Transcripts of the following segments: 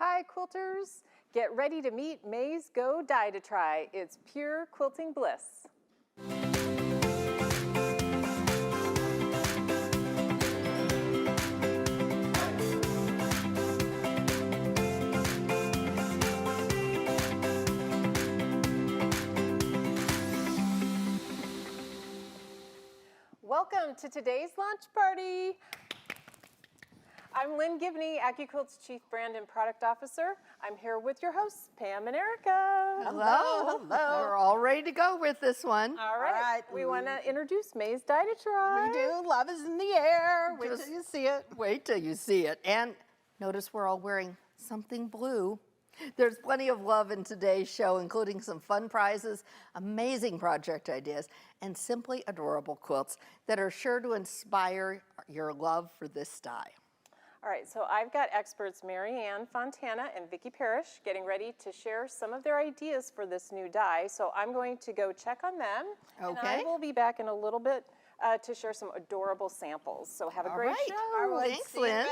Hi quilters, get ready to meet May's Go Die to Try. It's pure quilting bliss. Welcome to today's launch party. I'm Lynn Gibney, AccuQuilt's Chief Brand and Product Officer. I'm here with your hosts, Pam and Erica. Hello. Hello. We're all ready to go with this one. All right. We want to introduce May's Die to Try. We do. Love is in the air. Wait till you see it. Wait till you see it. And notice we're all wearing something blue. There's plenty of love in today's show, including some fun prizes, amazing project ideas, and simply adorable quilts that are sure to inspire your love for this die. All right, so I've got experts Maryann Fontana and Vicky Parrish getting ready to share some of their ideas for this new die. So I'm going to go check on them. Okay. And I will be back in a little bit to share some adorable samples. So have a great show. All right, thanks, Lynn.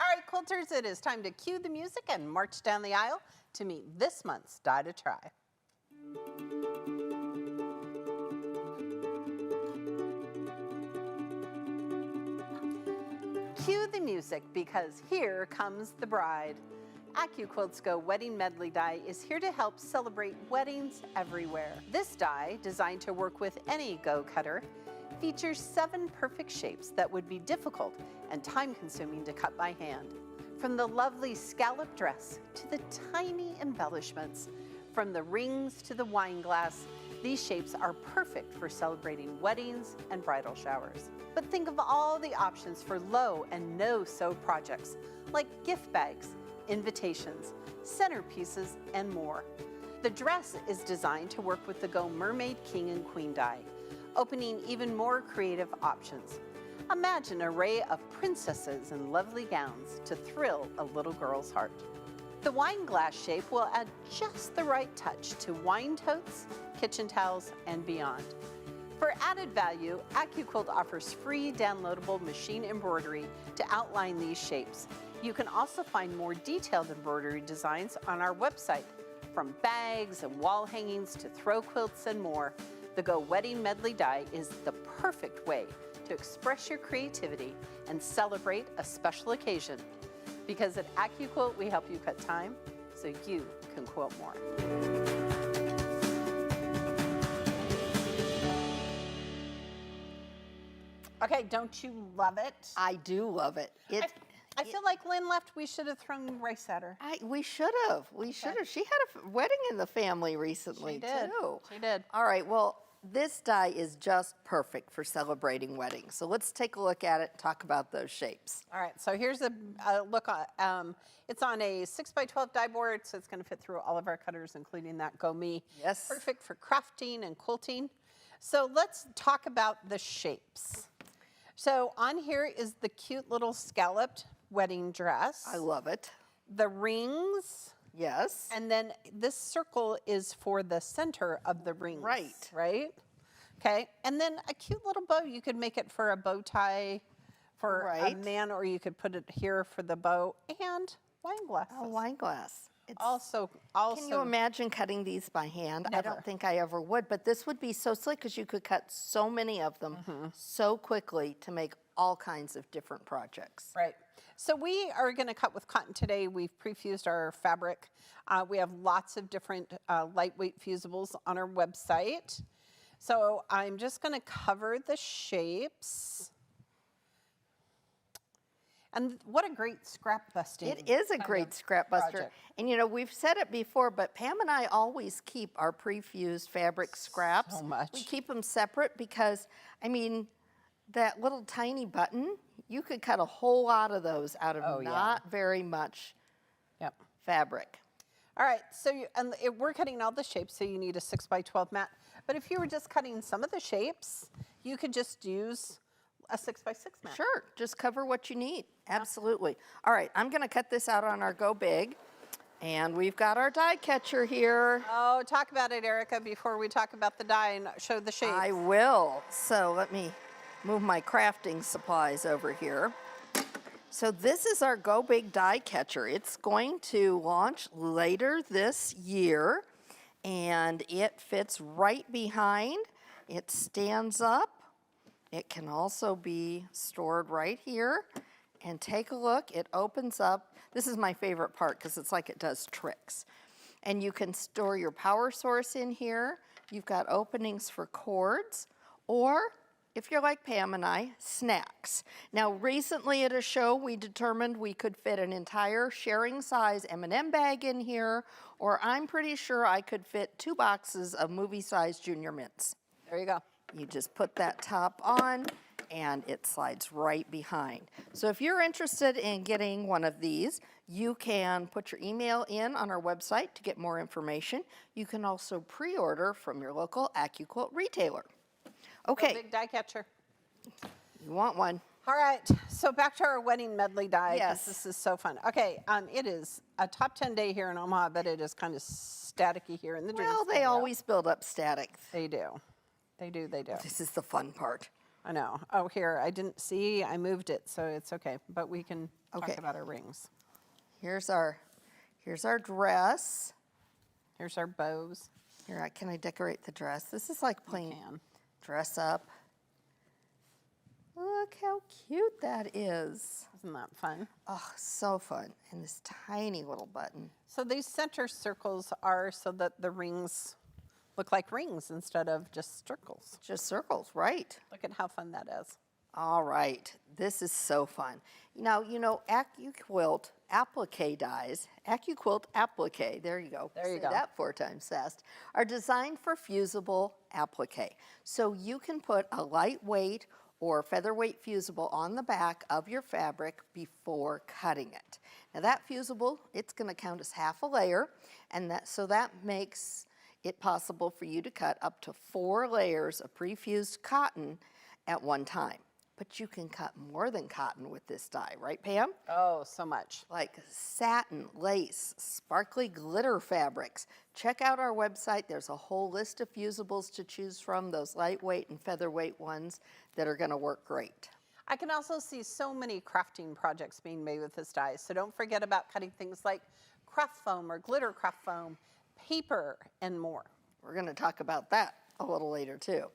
All right, quilters, it is time to cue the music and march down the aisle to meet this month's Die to Try. Cue the music because here comes the bride. AccuQuilt's Go Wedding Medley Die is here to help celebrate weddings everywhere. This die, designed to work with any Go cutter, features 7 perfect shapes that would be difficult and time-consuming to cut by hand. From the lovely scallop dress to the tiny embellishments, from the rings to the wine glass, these shapes are perfect for celebrating weddings and bridal showers. But think of all the options for low and no-sew projects, like gift bags, invitations, centerpieces, and more. The dress is designed to work with the Go Mermaid King and Queen die, opening even more creative options. Imagine an array of princesses in lovely gowns to thrill a little girl's heart. The wine glass shape will add just the right touch to wine totes, kitchen towels, and beyond. For added value, AccuQuilt offers free downloadable machine embroidery to outline these shapes. You can also find more detailed embroidery designs on our website, from bags and wall hangings to throw quilts and more. The Go Wedding Medley Die is the perfect way to express your creativity and celebrate a special occasion. Because at AccuQuilt, we help you cut time so you can quilt more. Okay, don't you love it? I do love it. I feel like Lynn left. We should have thrown rice at her. We should have. We should have. She had a wedding in the family recently, too. She did. All right, well, this die is just perfect for celebrating weddings. So let's take a look at it and talk about those shapes. All right, so here's a look. It's on a 6x12 die board, so it's going to fit through all of our cutters, including that Go Me. Yes. Perfect for crafting and quilting. So let's talk about the shapes. So on here is the cute little scalloped wedding dress. I love it. The rings. Yes. And then this circle is for the center of the rings. Right. Right? Okay. And then a cute little bow. You could make it for a bow tie for a man, or you could put it here for the bow, and wine glasses. A wine glass. It's Also, can you imagine cutting these by hand? Never. I don't think I ever would, but this would be so slick because you could cut so many of them so quickly to make all kinds of different projects. Right. So we are going to cut with cotton today. We've pre-fused our fabric. We have lots of different lightweight fusibles on our website. So I'm just going to cover the shapes. And what a great scrap busting. It is a great scrap buster. project. And you know, we've said it before, but Pam and I always keep our pre-fused fabric scraps. So much. We keep them separate because, I mean, that little tiny button, you could cut a whole lot of those out of not very much fabric. All right, so we're cutting all the shapes, so you need a 6x12 mat. But if you were just cutting some of the shapes, you could just use a 6x6 mat. Sure, just cover what you need. Absolutely. All right, I'm gonna cut this out on our Go Big. And we've got our die catcher here. Oh, talk about it, Erica, before we talk about the die and show the shapes. I will. So let me move my crafting supplies over here. So this is our Go Big die catcher. It's going to launch later this year, and it fits right behind. It stands up. It can also be stored right here. And take a look, it opens up. This is my favorite part because it's like it does tricks. And you can store your power source in here. You've got openings for cords, or if you're like Pam and I, snacks. Now, recently at a show, we determined we could fit an entire sharing size M&M bag in here, or I'm pretty sure I could fit 2 boxes of movie-size Junior Mints. There you go. You just put that top on, and it slides right behind. So if you're interested in getting one of these, you can put your email in on our website to get more information. You can also pre-order from your local AccuQuilt retailer. Go Okay, Big die catcher. you want one? All right, so back to our wedding medley die. 'Cause Yes. This is so fun. Okay, it is a top 10 day here in Omaha, but it is kind of staticky here in the dream Well, they studio. always build up static. They do. They do, they do. This is the fun part. I know. Oh, here, I didn't see, I moved it, so it's okay. But we can talk Okay. about our rings. Here's our dress. Here's our bows. Here, can I decorate the dress? This is like playing Can. dress up. Look how cute that is. Isn't that fun? Oh, so fun. And this tiny little button. So these center circles are so that the rings look like rings instead of just circles. Just circles, right? Look at how fun that is. All right. This is so fun. Now, you know, AccuQuilt applique dies, AccuQuilt applique, there you go. There you Say go. that 4 times fast, are designed for fusible applique. So you can put a lightweight or featherweight fusible on the back of your fabric before cutting it. Now that fusible, it's going to count as half a layer, and that makes it possible for you to cut up to 4 layers of pre-fused cotton at one time. But you can cut more than cotton with this die, right, Pam? Oh, so much. Like satin, lace, sparkly glitter fabrics. Check out our website. There's a whole list of fusibles to choose from, those lightweight and featherweight ones that are going to work great. I can also see so many crafting projects being made with this die. So don't forget about cutting things like craft foam or glitter craft foam, paper, and more. We're going to talk about that a little later too.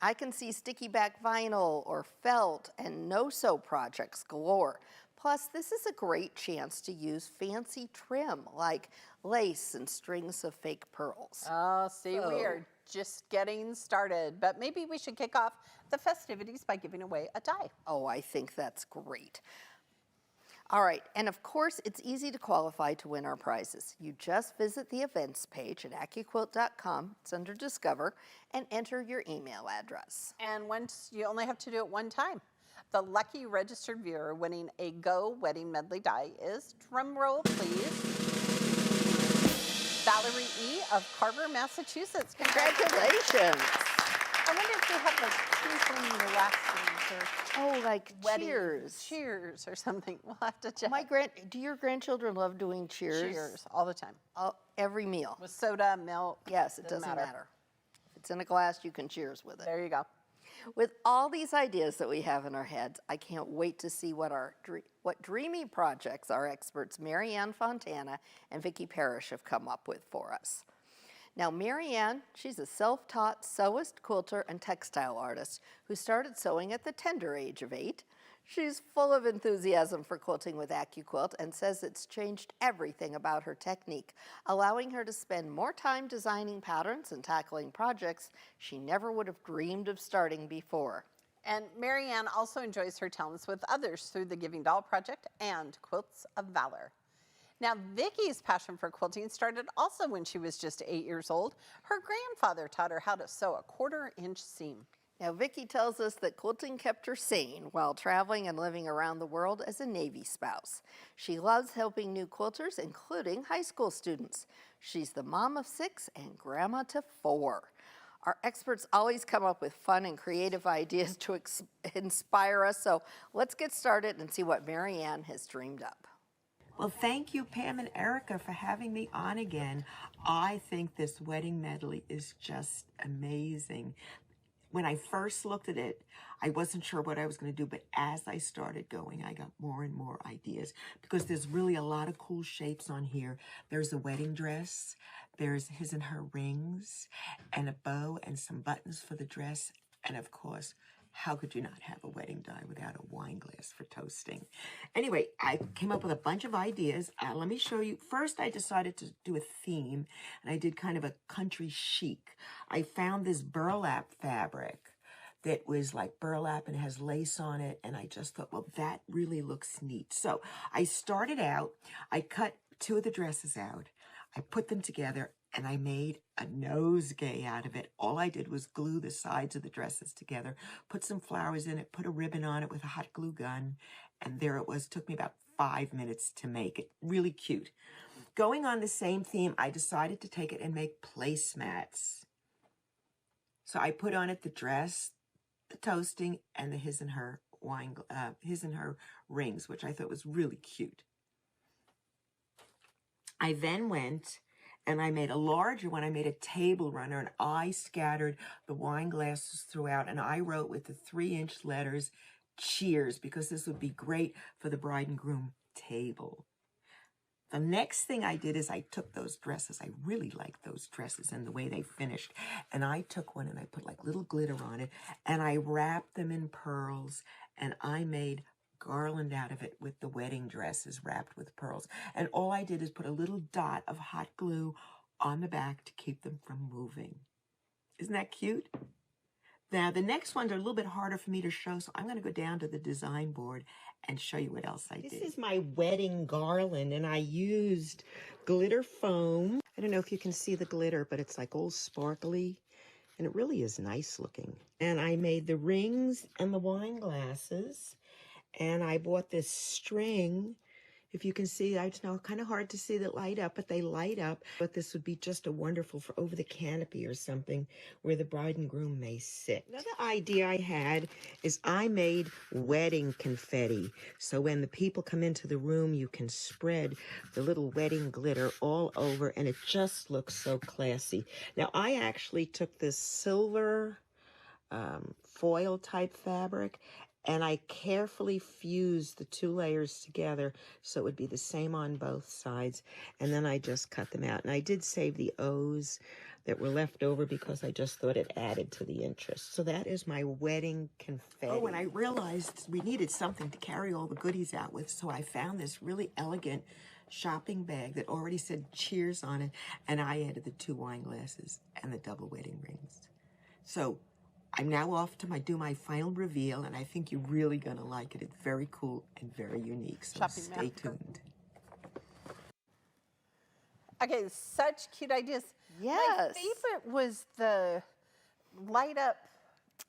I can see sticky back vinyl or felt and no-sew projects galore. Plus, this is a great chance to use fancy trim like lace and strings of fake pearls. Oh, see, we are just getting started. But maybe we should kick off the festivities by giving away a die. Oh, I think that's great. All right, and of course, it's easy to qualify to win our prizes. You just visit the events page at AccuQuilt.com, it's under Discover, and enter your email address. And you only have to do it one time. The lucky registered viewer winning a Go Wedding Medley die is, drum roll please, Valerie E. of Carver, Massachusetts. Congratulations. I wonder if they have like twinkling the last names or Oh, like wedding cheers. cheers or something. We'll have to check. Do your grandchildren love doing cheers? Cheers all the time. Every meal. With soda, milk. Yes, it doesn't matter. If it's in a glass, you can cheers with it. There you go. With all these ideas that we have in our heads, I can't wait to see what dreamy projects our experts Maryann Fontana and Vicky Parrish have come up with for us. Now, Maryann, she's a self-taught sewist, quilter, and textile artist who started sewing at the tender age of 8. She's full of enthusiasm for quilting with AccuQuilt and says it's changed everything about her technique, allowing her to spend more time designing patterns and tackling projects she never would have dreamed of starting before. And Maryann also enjoys her talents with others through the Giving Doll Project and Quilts of Valor. Now, Vicky's passion for quilting started also when she was just 8 years old. Her grandfather taught her how to sew a 1/4-inch seam. Now, Vicky tells us that quilting kept her sane while traveling and living around the world as a Navy spouse. She loves helping new quilters, including high school students. She's the mom of 6 and grandma to 4. Our experts always come up with fun and creative ideas to inspire us, so let's get started and see what Maryann has dreamed up. Well, thank you, Pam and Erica, for having me on again. I think this wedding medley is just amazing. When I first looked at it, I wasn't sure what I was going to do, but as I started going, I got more and more ideas because there's really a lot of cool shapes on here. There's a wedding dress, there's his and her rings, and a bow and some buttons for the dress, and of course, how could you not have a wedding die without a wine glass for toasting? Anyway, I came up with a bunch of ideas. Let me show you. First, I decided to do a theme, and I did kind of a country chic. I found this burlap fabric that was like burlap and has lace on it, and I just thought, well, that really looks neat. So I started out, I cut 2 of the dresses out, I put them together, and I made a nosegay out of it. All I did was glue the sides of the dresses together, put some flowers in it, put a ribbon on it with a hot glue gun, and there it was. It took me about 5 minutes to make it. Really cute. Going on the same theme, I decided to take it and make placemats. So I put on it the dress, the toasting, and the his and her rings, which I thought was really cute. I then went and I made a larger one. I made a table runner, and I scattered the wine glasses throughout, and I wrote with the 3-inch letters, cheers, because this would be great for the bride and groom table. The next thing I did is I took those dresses. I really liked those dresses and the way they finished. And I took one and I put like little glitter on it, and I wrapped them in pearls, and I made garland out of it with the wedding dresses wrapped with pearls. And all I did is put a little dot of hot glue on the back to keep them from moving. Isn't that cute? Now, the next ones are a little bit harder for me to show, so I'm going to go down to the design board and show you what else I did. This is my wedding garland, and I used glitter foam. I don't know if you can see the glitter, but it's like all sparkly, and it really is nice looking. And I made the rings and the wine glasses. And I bought this string. If you can see, it's now kind of hard to see that light up, but they light up. But this would be just a wonderful for over the canopy or something where the bride and groom may sit. Another idea I had is I made wedding confetti. So when the people come into the room, you can spread the little wedding glitter all over, and it just looks so classy. Now, I actually took this silver foil type fabric, and I carefully fused the 2 layers together so it would be the same on both sides. And then I just cut them out. And I did save the O's that were left over because I just thought it added to the interest. So that is my wedding confetti. Oh, and I realized we needed something to carry all the goodies out with. So I found this really elegant shopping bag that already said cheers on it. And I added the 2 wine glasses and the double wedding rings. So I'm now off to do my final reveal, and I think you're really going to like it. It's very cool and very unique, so stay tuned. Okay, such cute ideas. Yes. My favorite was the light up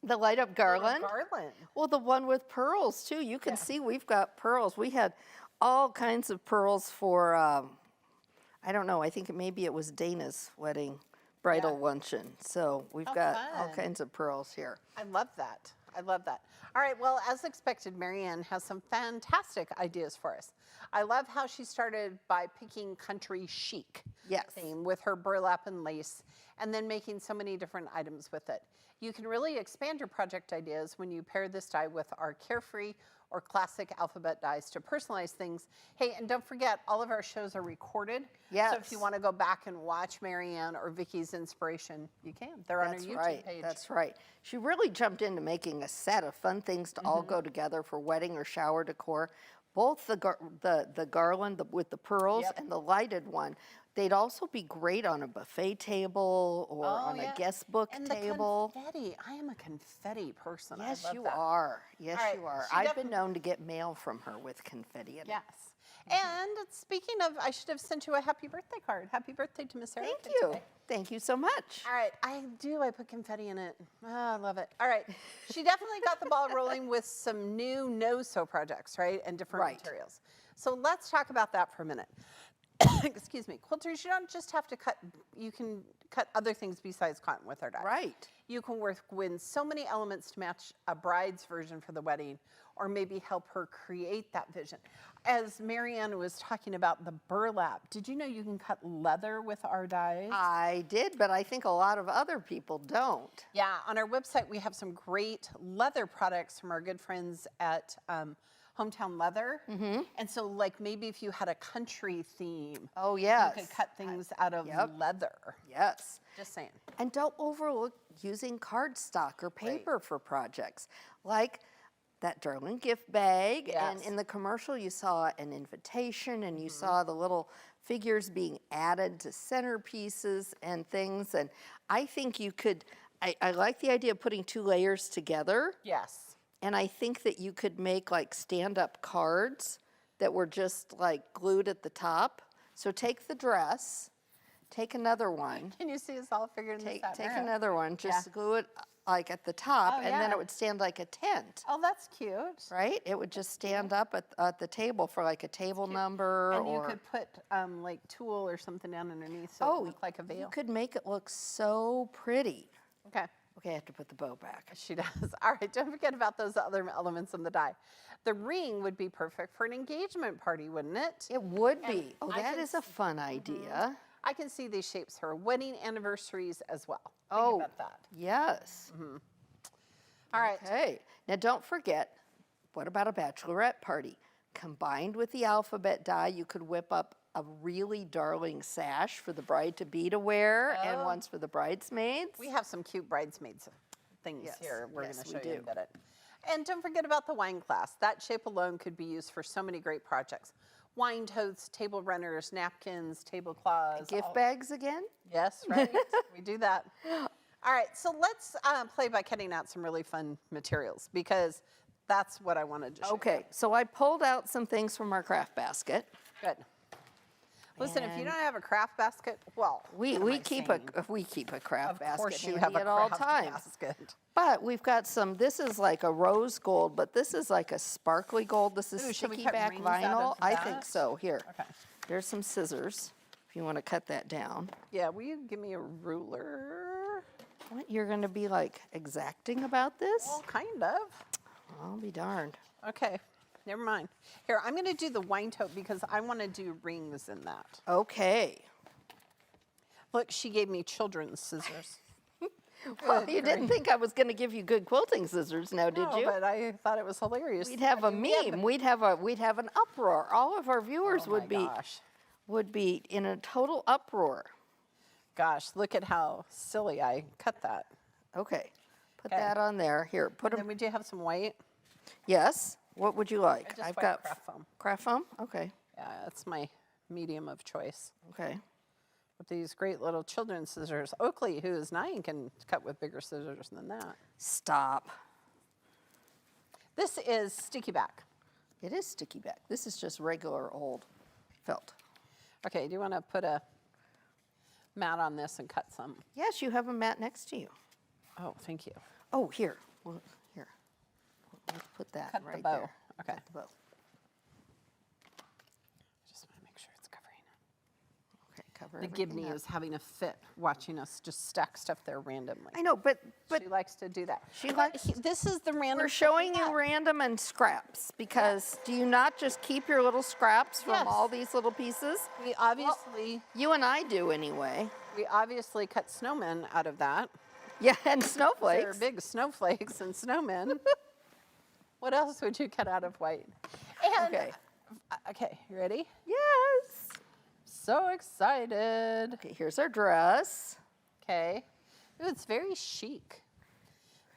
garland. garland. Well, the one with pearls, too. You can see we've got pearls. We had all kinds of pearls for, I don't know, I think maybe it was Dana's wedding bridal luncheon. So we've got all kinds of pearls here. I love that. I love that. All right, well, as expected, Maryann has some fantastic ideas for us. I love how she started by picking country chic theme with her burlap and lace, and then making so many different items with it. You can really expand your project ideas when you pair this die with our carefree or classic alphabet dies to personalize things. Hey, and don't forget, all of our shows are recorded. Yes. So if you want to go back and watch Maryann or Vicky's inspiration, you can. They're on our YouTube page. That's right. She really jumped into making a set of fun things to all go together for wedding or shower decor. Both the garland with the pearls and the lighted one. They'd also be great on a buffet table or on a guest book table. And the confetti. I am a confetti person. Yes, I love you that. are. Yes, All right, you are. she I've been known to get mail from her with confetti in it. Yes. And speaking of, I should have sent you a happy birthday card. Happy birthday to Miss Erica Thank you. today. Thank you so much. All right, I put confetti in it. Oh, I love it. All right, she definitely got the ball rolling with some new no-sew projects, right? And different materials. So let's talk about that for a minute. excuse me, quilters, you don't just have to cut, you can cut other things besides cotton with our dies. Right. You can work with so many elements to match a bride's version for the wedding, or maybe help her create that vision. As Maryann was talking about the burlap, did you know you can cut leather with our dies? I did, but I think a lot of other people don't. Yeah, on our website we have some great leather products from our good friends at Hometown Leather. And so like maybe if you had a country theme, Oh, yes. you could cut things out of leather. Yes. Just saying. And don't overlook using cardstock or paper for projects. Like that darling gift bag. And Yes. in the commercial, you saw an invitation and you saw the little figures being added to centerpieces and things. And I think you could, I like the idea of putting 2 layers together. Yes. And I think that you could make like stand-up cards that were just like glued at the top. So take the dress, take another one, Can you see us all figuring this out? take Mara? another one, just glue it like at the top, Oh, and then yeah. it would stand like a tent, Oh, that's cute. right? It would just stand up at the table for like a table number And you or. could put like tulle or something down underneath so it would look like a you veil. could make it look so pretty. Okay. Okay, I have to put the bow back. She does. All right, don't forget about those other elements in the die. The ring would be perfect for an engagement party, wouldn't it? It would be. Oh, I that can is a fun idea. I can see these shapes for wedding anniversaries as well. Oh, Think about that. yes. All right. Okay. Now don't forget, what about a bachelorette party? Combined with the alphabet die, you could whip up a really darling sash for the bride-to-be to wear and ones for the bridesmaids. We have some cute bridesmaids things Yes, here. We're yes, going to we show you in do. a minute. And don't forget about the wine glass. That shape alone could be used for so many great projects. Wine totes, table runners, napkins, tablecloths. Gift bags again? Yes, right. We do that. All right, so let's play by cutting out some really fun materials because that's what I wanted to show. Okay, so I pulled out some things from our craft basket. Good. Listen, if you And- don't have a craft basket, well, We what am I keep saying? a craft Of basket course you handy have a at all craft times. basket. But we've got some, this is like a rose gold, but this is like a sparkly gold. This is Ooh, should we sticky cut back rings out vinyl. of I think that? so. Here, Okay. there's some scissors if you want to cut that down. Yeah, will you give me a ruler? What, you're going to be like exacting about this? Well, kind of. I'll be darned. Okay, never mind. Here, I'm going to do the wine tote because I want to do rings in that. Okay. Look, she gave me children's scissors. Well, you didn't think I was going to give you good quilting scissors now, did No, you? but I thought it was hilarious. We'd have a we have meme. We'd have an uproar. All of our viewers Oh my would be in a total uproar. Gosh, look at how silly I cut that. Okay. Put Okay. that on there. Here, put And them. then we do have some white. Yes. What would you like? I just I've white got craft foam. craft foam. Okay. Yeah, that's my medium of choice. Okay. With these great little children's scissors. Oakley, who is 9, can cut with bigger scissors than that. Stop. This is sticky back. It is sticky back. This is just regular old felt. Okay, do you want to put a mat on this and cut some? Yes, you have a mat next to you. Oh, thank you. Oh, here. Well, here. Let's put that Cut right the bow. there. Okay. Cut the bow. Just want to make sure it's covering it. Okay, cover The everything Gibney up. is having a fit watching us just stack stuff there randomly. I know, but She likes to do that. She But likes- this is the random. we're stuff we showing you got. random and scraps because do you not just keep your little scraps from Yes. all these little pieces? We obviously, You and I do anyway. cut snowmen out of that. Yeah, and They're snowflakes. big snowflakes and snowmen. What else would you cut out of white? And, Okay. Okay, you ready? Yes. So excited. Okay, here's our dress. Okay. Ooh, it's very chic.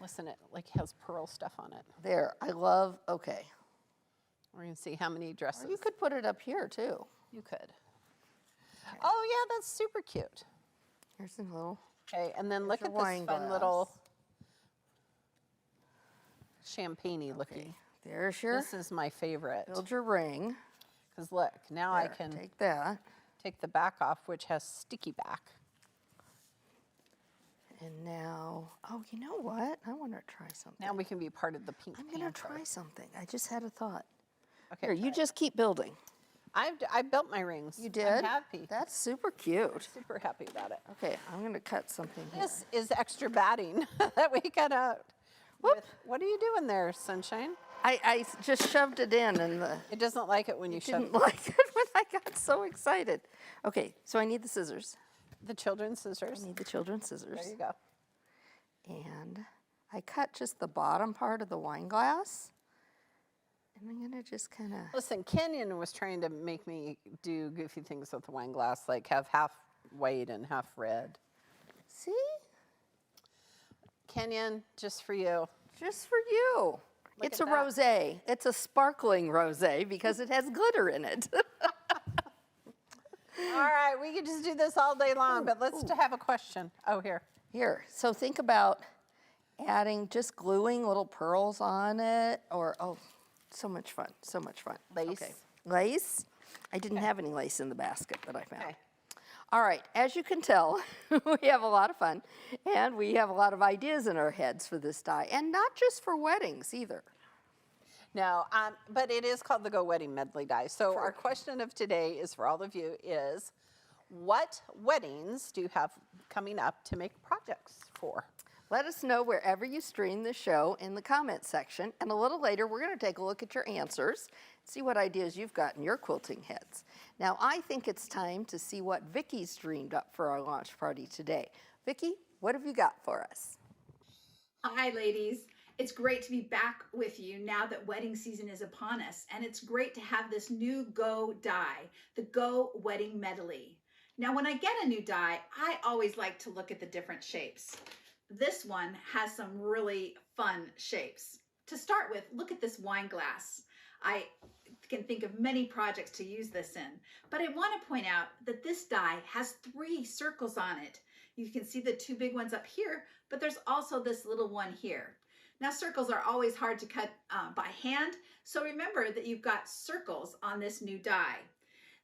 Listen, it like has pearl stuff on it. There, I love, okay. We're gonna see how many dresses. Or you could put it up here too. You could. Oh yeah, that's super cute. Here's a little, Okay, and then look your at this wine fun little glass. champagne-y looking. okay. There's your, This is my favorite. build your ring. Because look, now I There, can take that. take the back off, which has sticky back. And now, oh, you know what? I want to try something. Now we can be part of the pink I'm going to panther. try something. I just had a thought. Okay, Here, try you it. just keep building. I built my rings. You did? I'm happy. That's super cute. Super happy about it. Okay, I'm going to cut something here. This is extra batting that we cut out. What are you doing there, Sunshine? I just shoved it in and It doesn't like it when you shove didn't it. like it when I got so excited. Okay, so I need the scissors. The children's I scissors. need the children's scissors. There you go. And I cut just the bottom part of the wine glass. And I'm going to just kind of... Listen, Kenyon was trying to make me do goofy things with the wine glass, like have half white and half red. See? Kenyon, just for you. Just for you. It's a at that. rosé. It's a sparkling rosé because it has glitter in it. All right, we could just do this all day long, but let's have a question. Oh, here. Here, so think about adding, just gluing little pearls on it, or, oh, so much fun, so much fun. Lace. Okay. Lace? I didn't have any lace in the basket that I found. Okay. All right, as you can tell, we have a lot of fun, and we have a lot of ideas in our heads for this die, and not just for weddings either. No, but it is called the Go Wedding Medley Die. So our question of today is for all of you is, what weddings do you have coming up to make projects for? Let us know wherever you stream the show in the comments section, and a little later we're going to take a look at your answers, see what ideas you've got in your quilting heads. Now I think it's time to see what Vicky's dreamed up for our launch party today. Vicky, what have you got for us? Hi ladies, it's great to be back with you now that wedding season is upon us, and it's great to have this new Go die, the Go Wedding Medley. Now when I get a new die, I always like to look at the different shapes. This one has some really fun shapes. To start with, look at this wine glass. I can think of many projects to use this in, but I want to point out that this die has 3 circles on it. You can see the 2 big ones up here, but there's also this little one here. Now circles are always hard to cut by hand, so remember that you've got circles on this new die.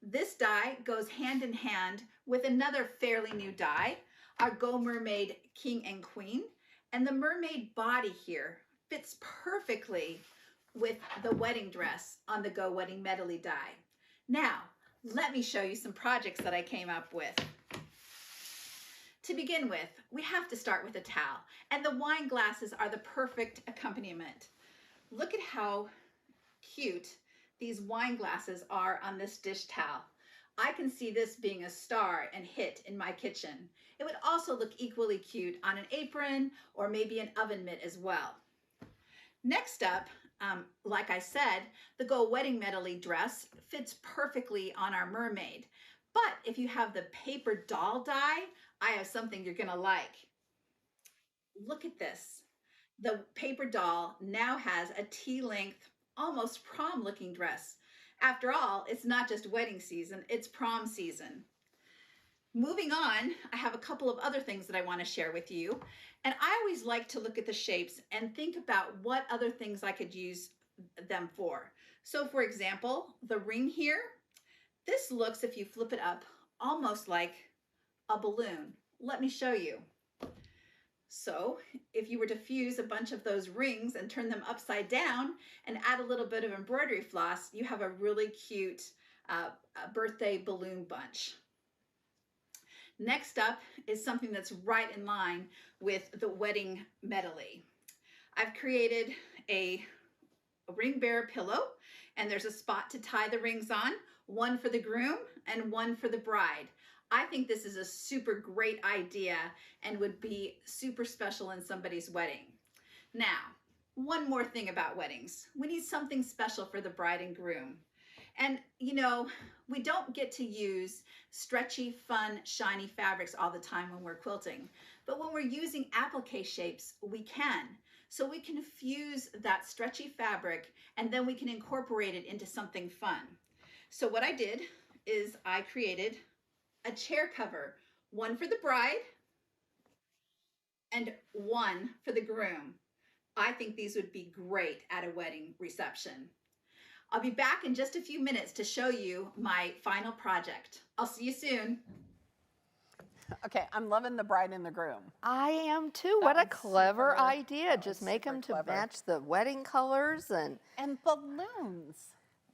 This die goes hand in hand with another fairly new die, our Go Mermaid King and Queen, and the mermaid body here fits perfectly with the wedding dress on the Go Wedding Medley die. Now, let me show you some projects that I came up with. To begin with, we have to start with a towel, and the wine glasses are the perfect accompaniment. Look at how cute these wine glasses are on this dish towel. I can see this being a star and hit in my kitchen. It would also look equally cute on an apron or maybe an oven mitt as well. Next up, like I said, the Go Wedding Medley dress fits perfectly on our mermaid. But if you have the paper doll die, I have something you're gonna like. Look at this. The paper doll now has a T-length, almost prom-looking dress. After all, it's not just wedding season, it's prom season. Moving on, I have a couple of other things that I want to share with you. And I always like to look at the shapes and think about what other things I could use them for. So for example, the ring here, this looks, if you flip it up, almost like a balloon. Let me show you. So if you were to fuse a bunch of those rings and turn them upside down and add a little bit of embroidery floss, you have a really cute birthday balloon bunch. Next up is something that's right in line with the wedding medley. I've created a ring bearer pillow, and there's a spot to tie the rings on, one for the groom and one for the bride. I think this is a super great idea and would be super special in somebody's wedding. Now, one more thing about weddings. We need something special for the bride and groom. And you know, we don't get to use stretchy, fun, shiny fabrics all the time when we're quilting. But when we're using applique shapes, we can. So we can fuse that stretchy fabric and then we can incorporate it into something fun. So what I did is I created a chair cover, one for the bride and one for the groom. I think these would be great at a wedding reception. I'll be back in just a few minutes to show you my final project. I'll see you soon. Okay, I'm loving the bride and the groom. I am too. What a clever idea. Just make super them to clever. match the wedding colors and And balloons.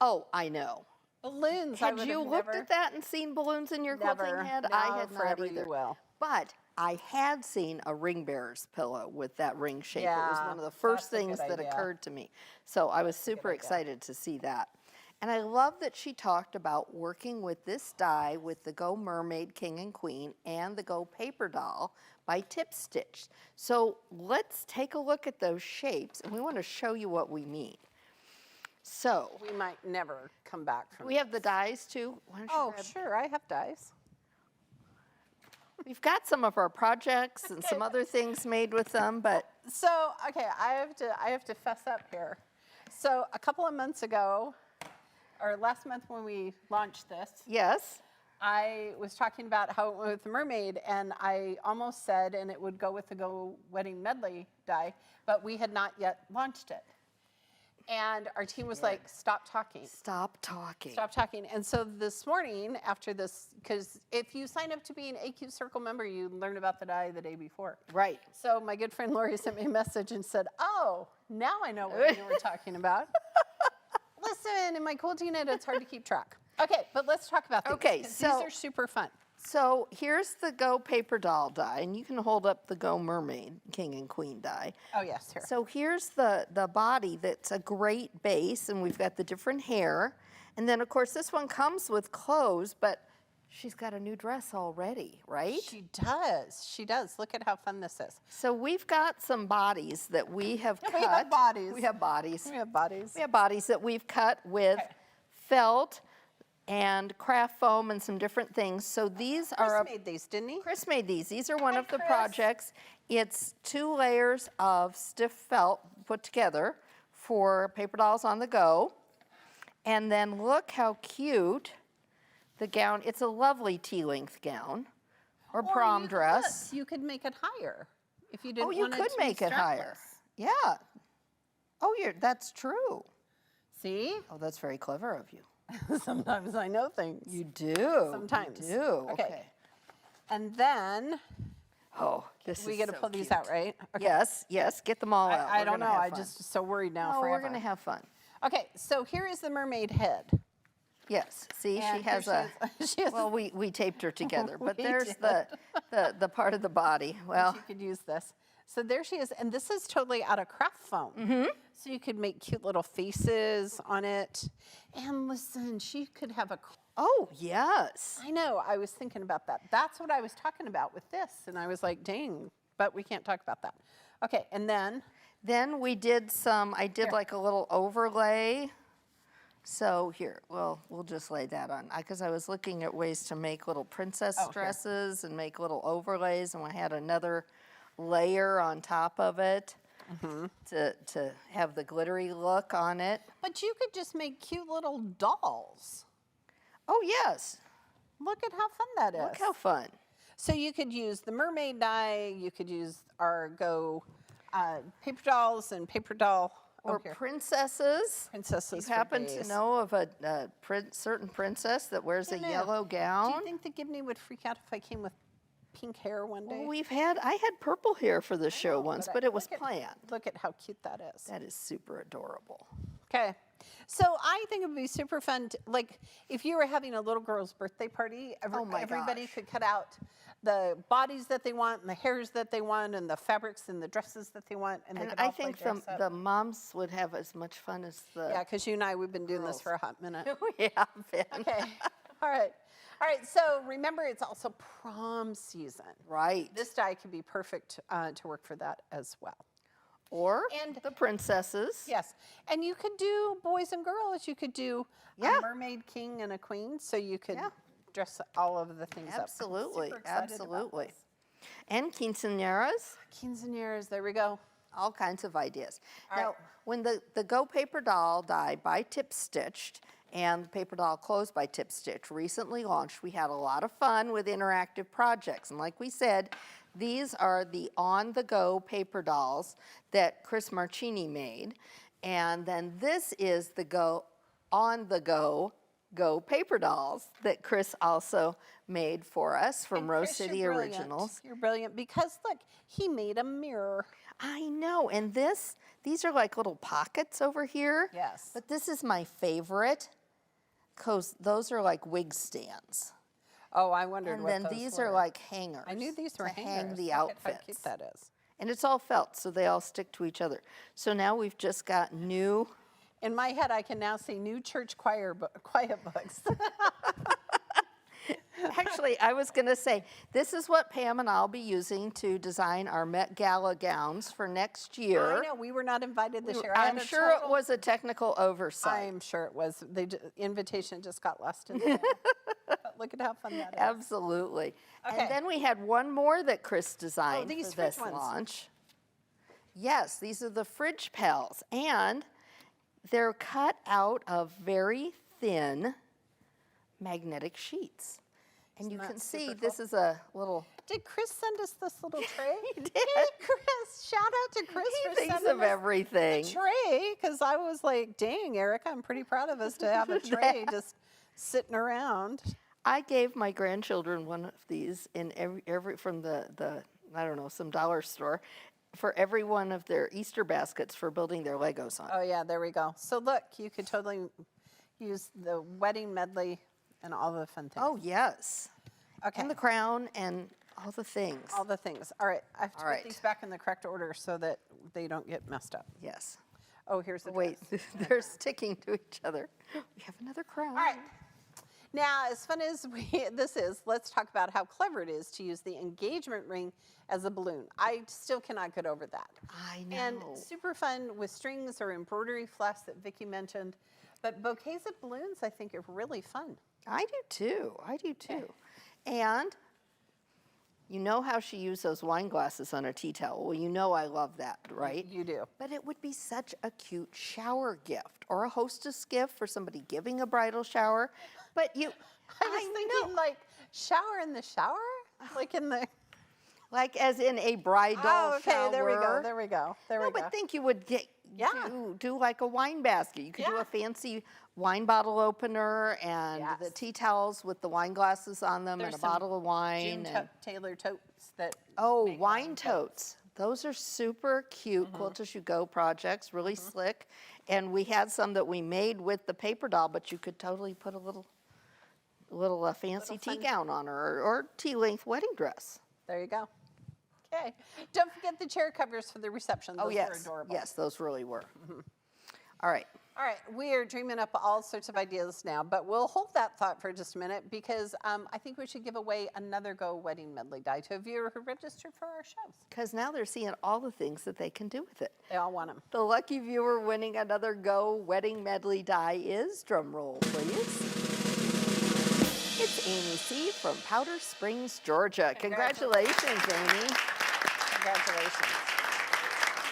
oh, I know. Balloons. I Had would you have looked never, at that and seen balloons in your never. quilting head? Now I had not forever either. you will. But I had seen a ring bearer's pillow with that ring shape. It was Yeah, one of the first that's a good things that idea. occurred to me. So I was super idea. excited to see that. And I love that she talked about working with this die with the Go Mermaid King and Queen and the Go Paper Doll by Tip Stitch. So let's take a look at those shapes, and we want to show you what we mean. So We might never come back from we have the dies too. Why don't you Oh, grab- sure. I have dies. We've got some of our projects and some other things made with them, but So, okay, I have to fess up here. So, a couple of months ago, or last month when we launched this, yes. I was talking about how it went with the mermaid, and I almost said, and it would go with the Go Wedding Medley die, but we had not yet launched it. And our team was like, stop talking. Stop talking. Stop talking. And so this morning, after this, because if you sign up to be an AQ Circle member, you learn about the die the day before. Right. So my good friend Lori sent me a message and said, oh, now I know what you were talking about. Listen, in my quilting it, it's hard to keep track. Okay, but let's talk about these. Okay, 'cause so- these are super fun. So here's the Go Paper Doll die, and you can hold up the Go Mermaid King and Queen die. Oh, yes, here. So here's the body that's a great base, and we've got the different hair. And then, of course, this one comes with clothes, but she's got a new dress already, right? She does. She does. Look at how fun this is. So we've got some bodies that we have cut. We have bodies. We have bodies. We have bodies. We have bodies that we've cut with Okay. felt and craft foam and some different things. So these are Chris made these, didn't he? Chris made these. These are one Hi, of the Chris. projects. It's 2 layers of stiff felt put together for paper dolls on the go. And then look how cute the gown. It's a lovely tea-length gown or prom you could- dress. look, you could make it higher if you didn't Oh, you want it could to be make it higher. strapless. Yeah. Oh, that's true. See? Oh, that's very clever of you. Sometimes I know things. You do. Sometimes. You do. Okay. And then Oh, this we is got to so pull these cute. out, right? Okay. Yes, get them all out. I We're don't know. gonna have I'm fun. just so worried now Oh, forever. we're gonna have fun. Okay, so here is the mermaid head. Yes. See, And she has here she is. Well, we taped her together, but We there's did. the part of the body. Well, You could use this. So there she is, and this is totally out of craft foam. Mm-hmm. So you could make cute little faces on it. And listen, she could have a. oh yes. I know. I was thinking about that. That's what I was talking about with this, and I was like, dang, but we can't talk about that. Okay, and then Then we did I did Here. like a little overlay. So here, well, we'll just lay that on, because I was looking at ways to make little princess here. dresses and make little overlays, and we had another layer on top of it to have the glittery look on it. But you could just make cute little dolls. Oh yes, Look at how fun that is. look how fun. So you could use the mermaid die. You could use our Go paper dolls and paper doll. Or here. princesses. Princesses. You for happen days. to know of a certain princess that wears a don't know. yellow Do gown? you think that Gibney would freak out if I came with pink hair one day? Well, I had purple hair for the show know, once, but but it was look at- planned. Look at how cute that is. That is super adorable. Okay. So I think it would be super fun, like if you were having a little girl's birthday party, Oh my everybody gosh. could cut out the bodies that they want and the hairs that they want and the fabrics and the dresses that they want. And, they And could I all play think dress up. the moms would have as much fun as the Yeah, because you and I, we've been doing this girls. for a hot minute. we have been. Okay. All right. All right. So remember, it's also prom season. Right. This die could be perfect to work for that as well. Or And- the princesses. Yes. And you could do boys and girls. You could do Yeah. a mermaid king and a queen. So you could Yeah. dress all of the things Absolutely. up. I'm super excited about Absolutely. this. And quinceañeras. Quinceañeras, there we go. All kinds of ideas. All Now, right. when the Go Paper Doll die by Tip Stitched and Paper Doll Clothes by Tip Stitch recently launched, we had a lot of fun with interactive projects. And like we said, these are the on-the-go paper dolls that Chris Marchini made. And then this is the on-the-go paper dolls that Chris also made for us from And Rose Chris, City you're brilliant. Originals. You're brilliant because look, he made a mirror. I know, and these are like little pockets over here. Yes. But this is my favorite. those are like wig stands. Oh, I wondered And what then those these were. are like hangers. I knew these were to hang hangers. the Look at outfits. how cute that is. And it's all felt, so they all stick to each other. So now we've just got new. In my head, I can now see new church quiet books. Actually, I was going to say, this is what Pam and I'll be using to design our Met Gala gowns for next year. I know, we were not invited this year. I'm sure it was a technical oversight. I'm sure it was. The invitation just got lost in the mail. But look at how fun that is. Absolutely. Okay. And then we had one more that Chris designed these for this fridge ones. launch. Yes, these are the fridge pals, and they're cut out of very thin magnetic sheets. And you Isn't can that see super this is a little. Did Chris send us this little tray? He did. Hey, Chris. Shout out to Chris He for thinks sending of us everything. the tray, because I was like, dang, Erica, I'm pretty proud of us to have a tray just sitting around. I gave my grandchildren one of these in every from the I don't know, some dollar store for every one of their Easter baskets for building their Legos on. Oh, yeah, there we go. So look, you could totally use the wedding medley and all the fun things. Oh, yes. Okay. And the crown and all the things. All the things. All right, I have to All put right. these back in the correct order so that they don't get messed up. Yes. Oh, here's the Wait, dress. they're sticking to each other. We have another crown. All right. Now, as fun as this is, let's talk about how clever it is to use the engagement ring as a balloon. I still cannot get over that. I know. And super fun with strings or embroidery flash that Vicky mentioned. But bouquets of balloons, I think, are really fun. I do too. I do too. And you know how she used those wine glasses on a tea towel. Well, you know I love that, right? You do. But it would be such a cute shower gift or a hostess gift for somebody giving a bridal shower. But I was thinking like shower in the shower? Like in the... like as in a bridal Oh, okay, shower. there we go, there we go, there we No, go. but think you would get Yeah. do like a wine basket. You could do Yeah. a fancy wine bottle opener and the Yes. tea towels with the wine glasses on them There's and a some bottle of wine. June and, Taylor totes that oh, make wine totes. Those are super cute Quilt As You Go projects, really slick. And we had some that we made with the paper doll, but you could totally put a little fancy tea fun- gown on her or tea-length wedding dress. There you go. Okay. Don't forget the chair covers for the reception. Those Oh, were yes. adorable. Yes, those really were. All right. All right, we are dreaming up all sorts of ideas now, but we'll hold that thought for just a minute because I think we should give away another Go Wedding Medley die to a viewer who registered for our shows. Because now they're seeing all the things that they can do with it. They all want them. The lucky viewer winning another Go Wedding Medley die is, drum roll please, it's Amy C. from Powder Springs, Georgia. Congratulations, Amy. Congratulations.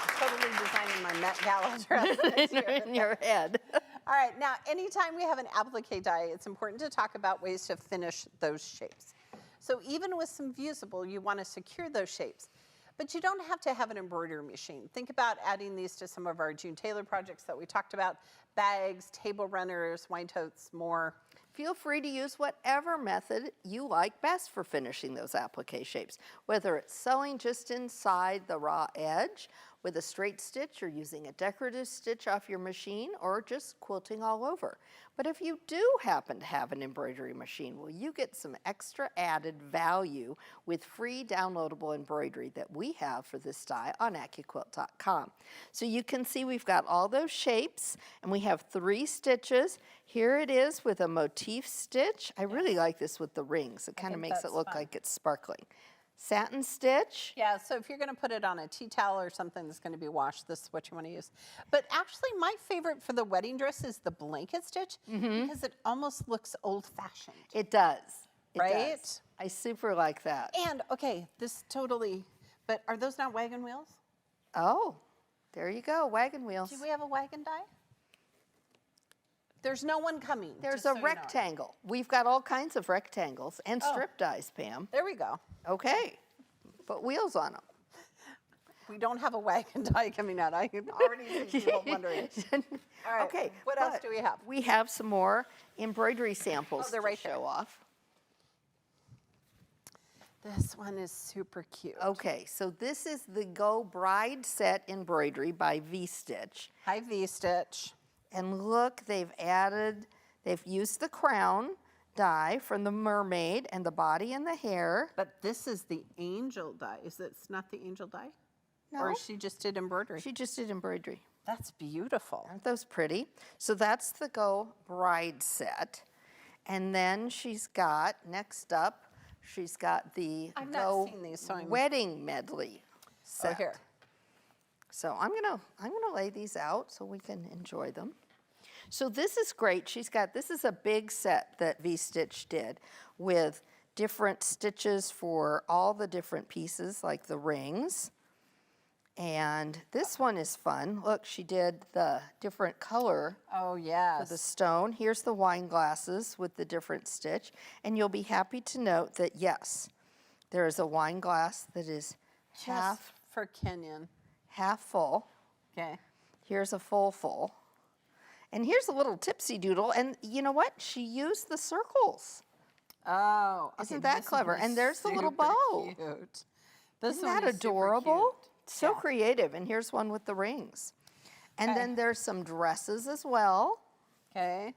I'm totally designing my Met Gala dress next year. In your head. All right, now anytime we have an applique die, it's important to talk about ways to finish those shapes. So even with some fusible, you want to secure those shapes. But you don't have to have an embroidery machine. Think about adding these to some of our June Taylor projects that we talked about. Bags, table runners, wine totes, more. Feel free to use whatever method you like best for finishing those applique shapes, whether it's sewing just inside the raw edge with a straight stitch or using a decorative stitch off your machine or just quilting all over. But if you do happen to have an embroidery machine, well, you get some extra added value with free downloadable embroidery that we have for this die on AccuQuilt.com. So you can see we've got all those shapes and we have 3 stitches. Here it is with a motif stitch. I really like this with the rings. It kind of think makes it that's look fun. like it's sparkling. Satin stitch. Yeah, so if you're going to put it on a tea towel or something that's going to be washed, this is what you want to use. But actually, my favorite for the wedding dress is the blanket stitch because it almost looks old-fashioned. It does. It Right? does. I super like that. And, okay, this totally, but are those not wagon wheels? Oh, there you go, wagon wheels. Do we have a wagon die? There's no one coming. There's just a so you know. rectangle. We've got all kinds of rectangles and strip dies, Pam. There we go. Okay, put wheels on them. We don't have a wagon die coming out. I can already see people wondering. All right, Okay, what else but do we have? We have some more embroidery samples they're to right show there. off. This one is super cute. Okay, so this is the Go Bride Set Embroidery by V-Stitch. Hi, V-Stitch. And look, they've added They've used the crown die from the mermaid and the body and the hair. But this is the angel die. It's not the angel die? No. Or she just did embroidery? She just did embroidery. That's beautiful. Aren't those pretty? So that's the Go Bride set. And then she's got, next up, she's got the I've Go not seen these, so I'm... Wedding Medley set. Oh, here. So I'm gonna lay these out so we can enjoy them. So this is great. This is a big set that V-Stitch did with different stitches for all the different pieces, like the rings. And this one is fun. Look, she did the different color Oh, for yes. the stone. Here's the wine glasses with the different stitch. And you'll be happy to note that, yes, there is a wine glass that is Just for Kenyon. half full. Okay. Here's a full. And here's a little tipsy doodle. And you know what? She used the circles. Oh, Isn't that clever? And there's the little bow. Cute. This Isn't one that is super adorable? cute. So Yeah. creative. And here's one with the rings. And Okay. then there's some dresses as well. Okay.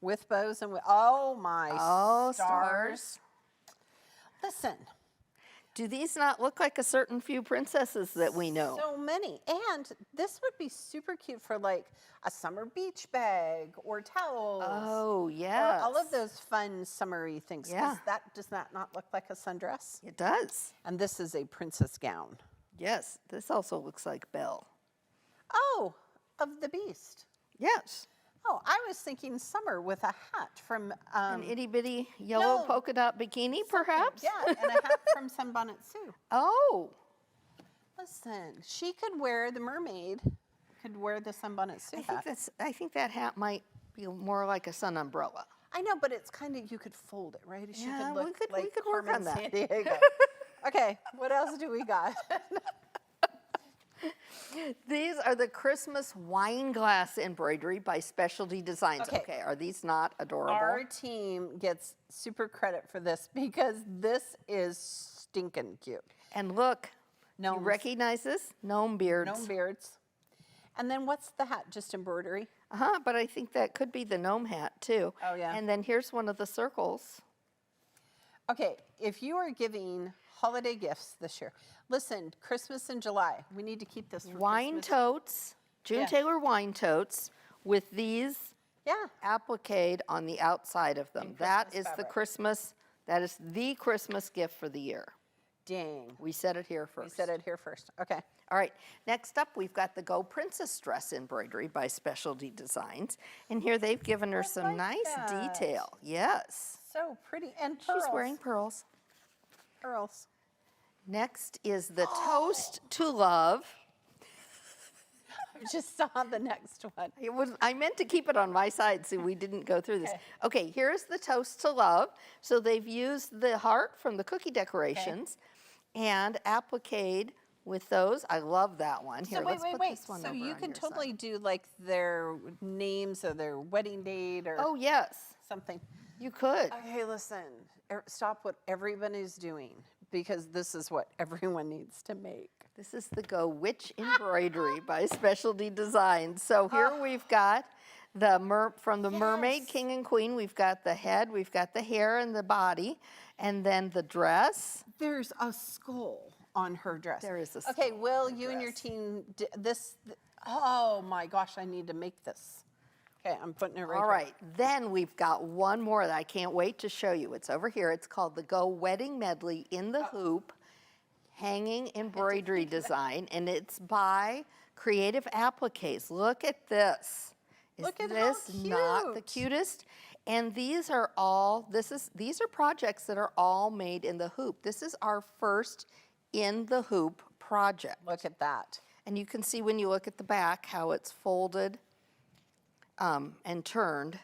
With bows and with, oh my Oh, stars. Listen, Do these not look like a certain few princesses that we know? so many. And this would be super cute for like a summer beach bag or towels. Oh, Or yes. all of those fun summery things. 'Cause Yeah. That does that not look like a sundress? It does. And this is a princess gown. Yes. This also looks like Belle. Oh, of the Beast. Yes. Oh, I was thinking summer with a hat from An itty bitty yellow no. polka dot bikini, perhaps? Yeah, and a hat from Sunbonnet Sue. Oh, Listen, she could wear the mermaid. Could wear the Sunbonnet Sue hat. I think that hat might be more like a sun umbrella. I know, but it's kind of you could fold it, right? She Yeah, could we look could- we like could work on Carmen that. Sandiego. Okay, what else do we got? These are the Christmas wine glass embroidery by Specialty Designs. Okay. Okay, are these not adorable? Our team gets super credit for this because this is stinking cute. And look, you Gnomes. recognize this? Gnome beards. Gnome beards. And then what's the hat? Just embroidery? Uh-huh, but I think that could be the gnome hat too. Oh, yeah. And then here's one of the circles. Okay, if you are giving holiday gifts this year, listen, Christmas in July, we need to keep this for Wine Christmas. totes, June Yeah. Taylor wine totes with these Yeah, appliqued on the outside of them. That Christmas is the fabric. that is the Christmas gift for the year. dang. We said it here first. We said it here first. Okay. All right, next up we've got the Go Princess Dress embroidery by Specialty Designs. And here they've given her some like nice that. detail. Yes. So pretty. And pearls. She's wearing pearls. pearls. Next is the Toast to Love. I just saw the next one. I meant to keep it on my side so we didn't go through this. Okay, here's the Toast to Love. So they've used the heart from the cookie decorations and appliqued with those. I love that one. Here, So let's put wait. this one So over you on can your totally side. do like their names or their wedding date or Oh, yes, something. you could. Okay, listen. Stop what everybody's doing because this is what everyone needs to make. This is the Go Witch Embroidery by Specialty Designs. So here we've got from the Mermaid King and Queen, we've got the head, we've got the hair and the body, and then the dress. There's a skull on her dress. There is a Okay, skull Will, on her you and your dress. team, oh my gosh, I need to make this. Okay, I'm putting it right All here. right, then we've got one more that I can't wait to show you. It's over here. It's called the Go Wedding Medley in the Hoop Hanging Embroidery Design, and it's by Creative Appliques. Look at this. Look at how this not the cute. cutest? And these are all, these are projects that are all made in the hoop. This is our first in the hoop project. Look at that. And you can see when you look at the back how it's folded and turned.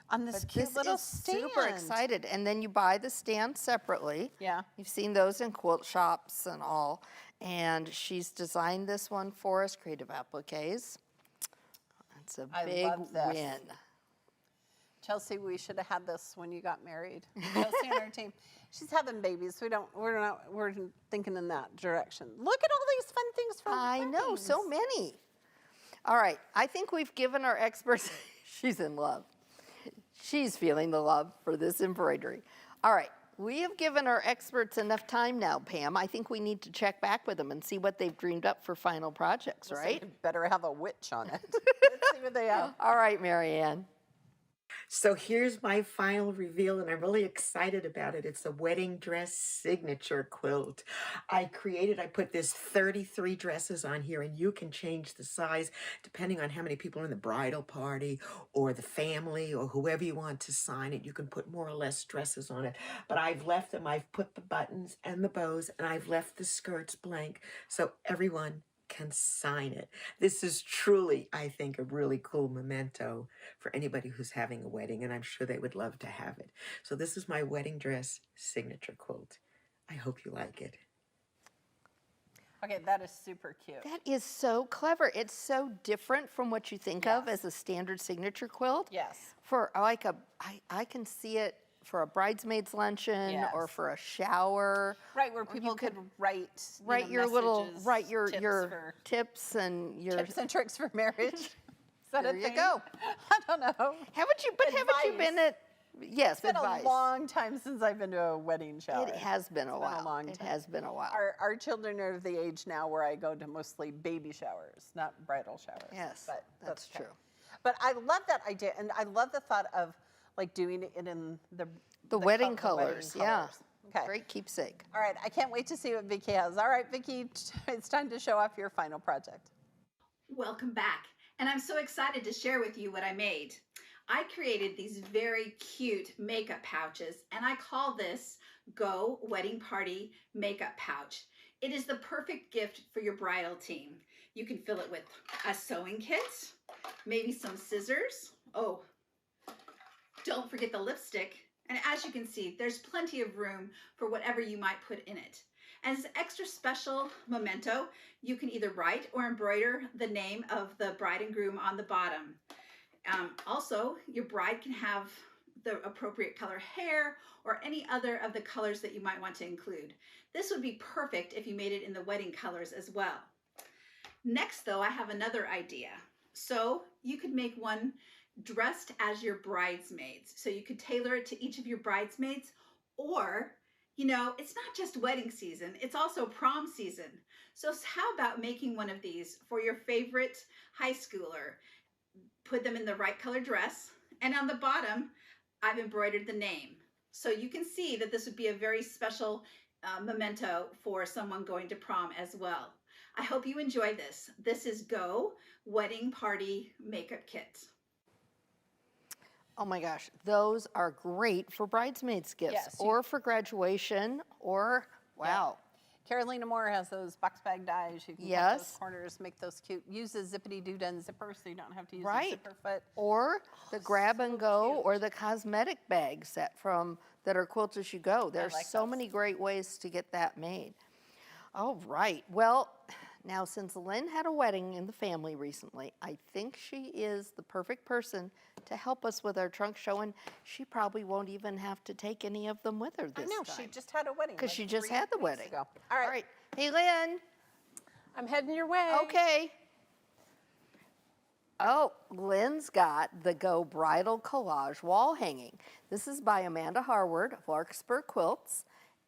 On this cute This little is stand. super excited. And then you buy the stand separately. Yeah. You've seen those in quilt shops and all. And she's designed this one for us, Creative Appliques. It's a I big love this. win. Chelsea, we should have had this when you got married. Chelsea and our team. She's having babies. We're thinking in that direction. Look at all these fun things for I know, so weddings. many. All right, I think we've given our experts She's in love. She's feeling the love for this embroidery. All right, we have given our experts enough time now, Pam. I think we need to check back with them and see what they've dreamed up for final projects, right? You better have a witch on it. Let's see what they have. All right, Maryann. So here's my final reveal, and I'm really excited about it. It's a wedding dress signature quilt. I put this 33 dresses on here, and you can change the size depending on how many people are in the bridal party or the family or whoever you want to sign it. You can put more or less dresses on it. But I've left them, I've put the buttons and the bows, and I've left the skirts blank so everyone can sign it. This is truly, I think, a really cool memento for anybody who's having a wedding, and I'm sure they would love to have it. So this is my wedding dress signature quilt. I hope you like it. Okay, that is super cute. That is so clever. It's so different from what you think of as a standard signature quilt. Yes. For like I can see it for a bridesmaid's luncheon or Yes. for a shower. Right, where people could write Your little, messages, write your tips and your tips and tricks for marriage. Is that There a you thing? go. I don't know. Haven't you been at, yes, It's been advice. a long time since I've been to a wedding shower. It has been a while. Been a long It time. has been a while. Our children are of the age now where I go to mostly baby showers, not bridal showers. Yes, but that's okay. true. But I love that idea, and I love the thought of like doing it in the wedding co- the wedding colors, yeah. Okay. Great keepsake. All right, I can't wait to see what Vicky has. All right, Vicky, it's time to show off your final project. Welcome back, and I'm so excited to share with you what I made. I created these very cute makeup pouches, and I call this Go Wedding Party Makeup Pouch. It is the perfect gift for your bridal team. You can fill it with a sewing kit, maybe some scissors. Oh, don't forget the lipstick. And as you can see, there's plenty of room for whatever you might put in it. As an extra special memento, you can either write or embroider the name of the bride and groom on the bottom. Also, your bride can have the appropriate color hair or any other of the colors that you might want to include. This would be perfect if you made it in the wedding colors as well. Next, though, I have another idea. So you could make one dressed as your bridesmaids. So you could tailor it to each of your bridesmaids, or, you know, it's not just wedding season, it's also prom season. So how about making one of these for your favorite high schooler? Put them in the right color dress, and on the bottom, I've embroidered the name. So you can see that this would be a very special memento for someone going to prom as well. I hope you enjoy this. This is Go Wedding Party Makeup Kit. Oh my gosh, those are great for bridesmaids gifts Yes, or for graduation or, wow. Carolina Moore has those box bag dies. You can cut Yes. those corners, make those cute. Use a zippity-doo-dah zipper so you don't have to use a Right. zipper foot. Or the grab and go cute. or the cosmetic bag set that are Quilt As You Go. There's like so those. many great ways to get that made. All right, well, now since Lynn had a wedding in the family recently, I think she is the perfect person to help us with our trunk show, and she probably won't even have to take any of them with her this No, time. she just had a wedding. Because like she just 3 had the weeks wedding. ago. All right. Hey, Lynn. I'm heading your way. Okay. Oh, Lynn's got the Go Bridal Collage Wall Hanging. This is by Amanda Harward of Larkspur Quilts,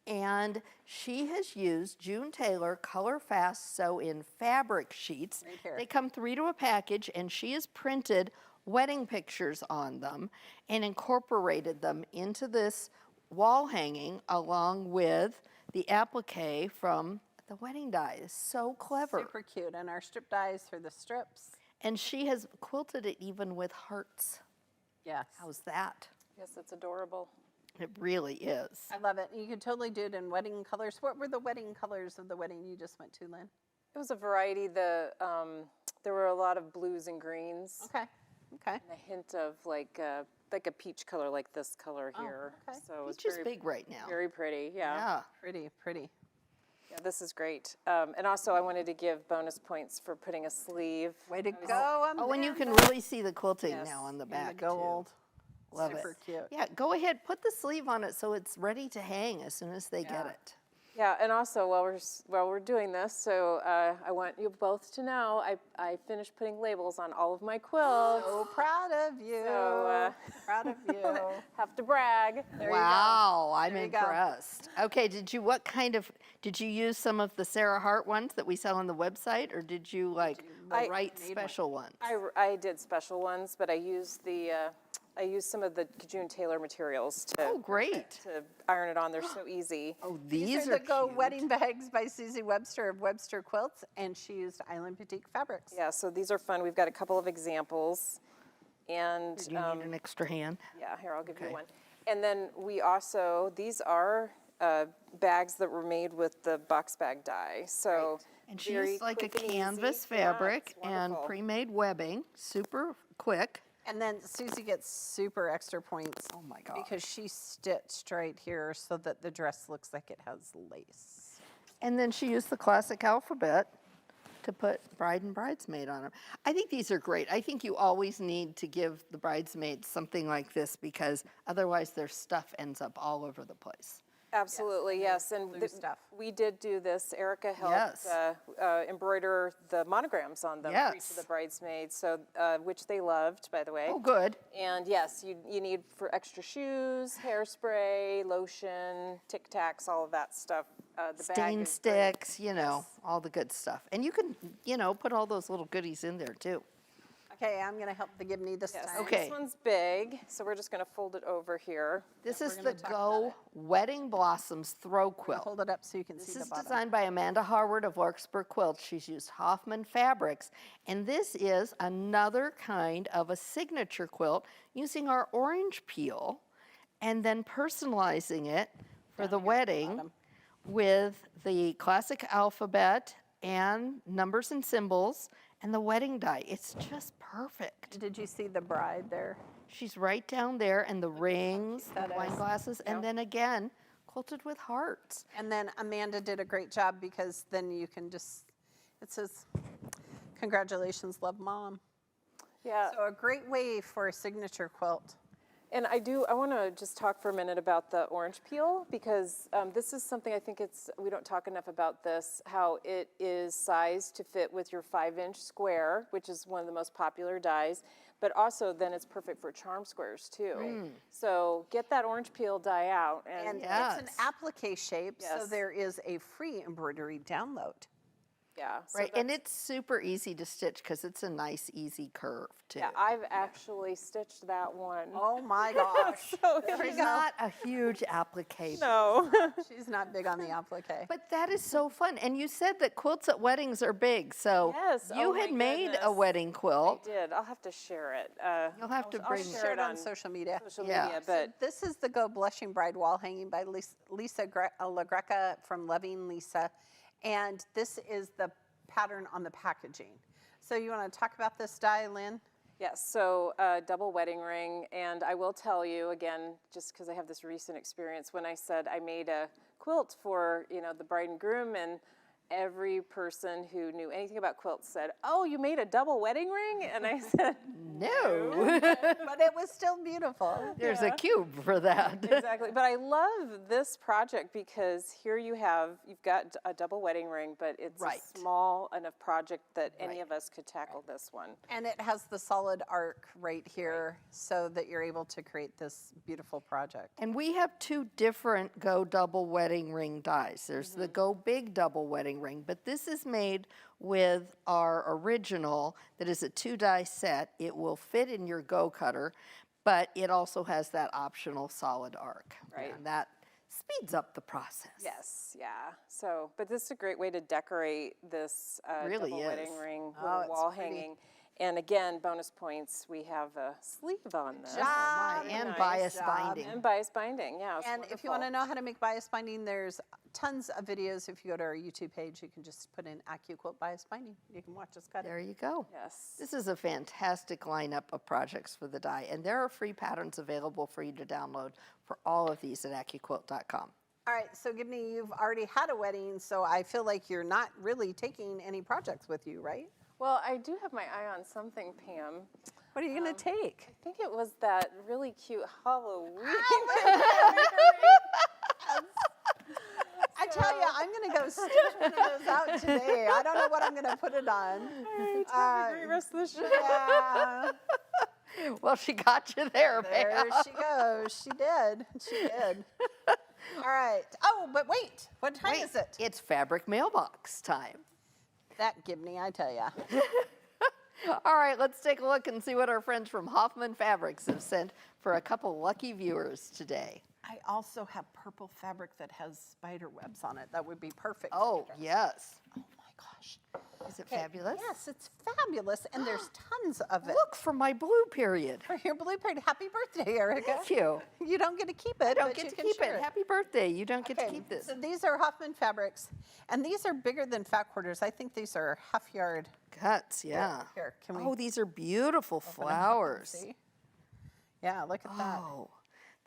and she has used June Taylor Color Fast Sew-In fabric sheets. Right here. They come 3 to a package, and she has printed wedding pictures on them and incorporated them into this wall hanging along with the applique from the wedding die. It's so clever. Super cute. And our strip dies for the strips. And she has quilted it even with hearts. Yes. How's that? Yes, it's adorable. It really is. I love it. You could totally do it in wedding colors. What were the wedding colors of the wedding you just went to, Lynn? It was a variety. There were a lot of blues and greens, Okay. Okay. and a hint of like a peach color, like this color here. okay. So it was Which is very, big right now. very pretty. Yeah. Yeah. Pretty, pretty. Yeah, this is great. And also, I wanted to give bonus points for putting a sleeve. Way to go. Oh, and you can Amanda. really see the quilting Yes. now on the And back, the gold. too. Love Super it. cute. Yeah, go ahead, put the sleeve on it so it's ready to hang as soon as they get Yeah. it. Yeah, and also while we're doing this, so I want you both to know I finished putting labels on all of my quilts. So proud of you. So, proud of you. Have to brag. Wow, I'm There you go. impressed. Okay, did you use some of the Sarah Hart ones that we sell on the website, or did you write special ones? I did special ones, but I used I used some of the June Taylor materials to iron it on. They're so easy. Oh, These are the Go Wedding Bags by Susie Webster of Webster Quilts, and she used Island Boutique fabrics. Yeah, so these are fun. We've got a couple of examples, and Do you need an extra hand? yeah, here I'll give you one. And then these are bags that were made with the box bag die. So And she very used like a quick and canvas easy. Yeah, fabric it's and wonderful. pre-made webbing, super quick. And then Susie gets super extra points. Oh my gosh. Because she stitched right here so that the dress looks like it has lace. And then she used the classic alphabet to put bride and bridesmaid on them. I think these are great. I think you always need to give the bridesmaids something like this because otherwise their stuff ends up all over the place. Absolutely, yes. And Blue stuff. we did do this. Erica helped Yes. embroider the monograms on them for each of Yes. the bridesmaids, so which they loved, by the way. Oh, good. And yes, you need for extra shoes, hairspray, lotion, Tic Tacs, all of that stuff. The bag Stain is great. sticks, all the good stuff. And you can, put all those little goodies in there too. Okay, I'm going to help the Gibney this Yes, time. Okay. This one's big, so we're just going to fold it over here. This is the gonna talk about Go Wedding Blossoms Throw Quilt. Hold it up so you can see This the is bottom. designed by Amanda Harward of Larkspur Quilts. She's used Hoffman fabrics. And this is another kind of a signature quilt using our orange peel and then personalizing it for the wedding with the classic alphabet and numbers and symbols and the wedding die. It's just perfect. Did you see the bride there? She's right down there, and the rings, the that wine is. glasses, and then again, quilted with hearts. And then Amanda did a great job because then you can just, it says, congratulations, love mom. Yeah. So a great way for a signature quilt. And I want to just talk for a minute about the orange peel because this is something I think we don't talk enough about this, how it is sized to fit with your 5-inch square, which is one of the most popular dies, but also then it's perfect for charm squares too. So get that orange peel die out. And Yes. it's an applique shape, so Yes. there is a free embroidery download. Yeah. So Right, and it's super easy to stitch because it's a nice, easy curve too. yeah, I've actually stitched that one. Oh my gosh. So There's not a huge application. no. She's not big on the applique. But that is so fun. And you said that quilts at weddings are big, so Yes, you oh my had made a goodness. wedding quilt. I did. I'll have to share it. You'll have to I'll bring Share it on social media. social Yeah. media, So but this is the Go Blushing Bride wall hanging by Lisa LaGreca from Loving Lisa. And this is the pattern on the packaging. So you want to talk about this die, Lynn? yes, so double wedding ring, and I will tell you again, just because I have this recent experience, when I said I made a quilt for the bride and groom, and every person who knew anything about quilts said, "Oh, you made a double wedding ring?" And I said, No, But it was still beautiful. there's a cube for that. exactly. But I love this project because here you've got a double wedding ring, but it's Right. a small enough project that any Right. of us could tackle this one. And it has the solid arc right here so that you're able to create this beautiful project. And we have two different Go Double Wedding Ring dies. There's the Go Big Double Wedding Ring, but this is made with our original that is a 2-die set. It will fit in your Go cutter, but it also has that optional solid arc. Right. And that speeds up the process. Yes, yeah. So, but this is a great way to decorate this Really double wedding is. ring Oh, little it's wall pretty. hanging. And again, bonus points, we have a sleeve on this. job. And Nice bias job. binding. And bias binding, yeah. It's And if you want to wonderful. know how to make bias binding, there's tons of videos. If you go to our YouTube page, you can just put in AccuQuilt bias binding. You can watch us cut it. There you go. Yes. This is a fantastic lineup of projects for the die, and there are free patterns available for you to download for all of these at AccuQuilt.com. All right, so Gibney, you've already had a wedding, so I feel like you're not really taking any projects with you, right? Well, I do have my eye on something, Pam. What are you going to take? I think it was that really cute Halloween. I tell you, out today. I don't know what I'm going to put it on. Have a great rest of the show. Yeah. Well, she got you there, There Pam. she goes. She did. She did. All right. Oh, but wait. What time is it? It's fabric mailbox time. That Gibney, I tell ya. All right, let's take a look and see what our friends from Hoffman Fabrics have sent for a couple lucky viewers today. I also have purple fabric that has spider webs on it. That would be perfect. Oh, yes. Oh my gosh. Is it Okay, fabulous? Yes, it's fabulous, and there's tons of it. Look for my blue period. For your blue period. Happy birthday, Erica. Thank you. You don't get to keep it. I don't but get you to can keep share it. Happy birthday. You don't get to keep this. So these are Hoffman fabrics, and these are bigger than fat quarters. I think these are half yard. Cuts, yeah. Here, can we Oh, these are beautiful open them up and flowers. see? Yeah, look at that. Oh,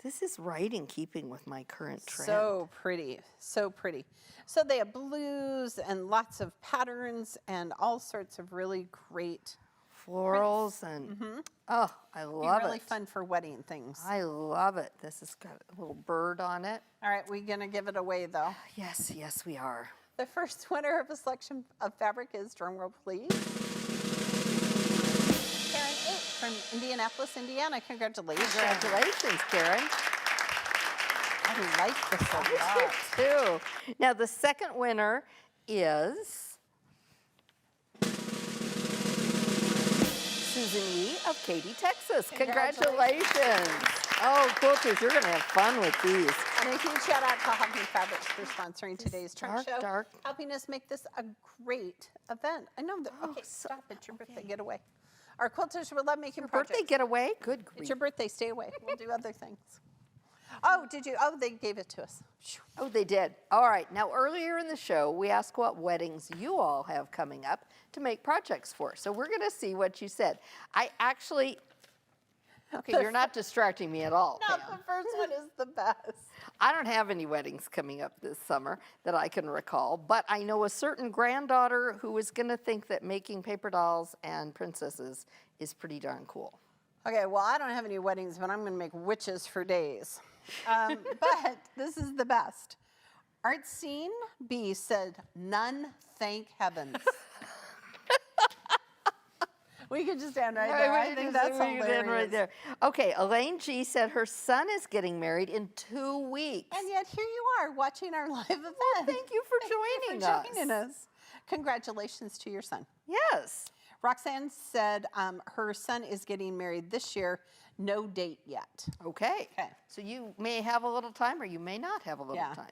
this is right in keeping with my current trend. So pretty, so pretty. So they have blues and lots of patterns and all sorts of really great. Florals and, oh, I Be love really it. fun for wedding things. I love it. This has got a little bird on it. All right, we're gonna give it away though. Yes, yes, we are. The first winner of a selection of fabric is, drumroll please, Karen H. from Indianapolis, Indiana. Congratulations. Congratulations, Karen. I like this a I lot. do too. Now, the second winner is Susan E. of Katy, Texas. Congratulations. Oh, quilters, you're going to have fun with these. And a huge shout out to Hoffman Fabrics for sponsoring today's trunk show, dark. helping us make this a great event. I know that. Okay, so- stop. It's your birthday. Get away. Our quilters will love making Birthday projects. getaway? Good grief. It's your birthday. Stay away. We'll do other things. Oh, did you? Oh, they gave it to us. Phew. Oh, they did. All right. Now, earlier in the show, we asked what weddings you all have coming up to make projects for. So we're going to see what you said. I actually, okay, you're not distracting me at all, No, Pam. the first one is the best. I don't have any weddings coming up this summer that I can recall, but I know a certain granddaughter who is going to think that making paper dolls and princesses is pretty darn cool. Okay, well, I don't have any weddings, but I'm going to make witches for days. But this is the best. Artscene B said, none, thank heavens. We could just end right there. I think that's hilarious. right there. Okay, Elaine G said her son is getting married in 2 weeks. And yet here you are watching our live event. Thank you for joining us. joining us. Congratulations to your son. Yes. Roxanne said her son is getting married this year, no date yet. Okay. Okay. So you may have a little time or you may not have a little Yeah. time.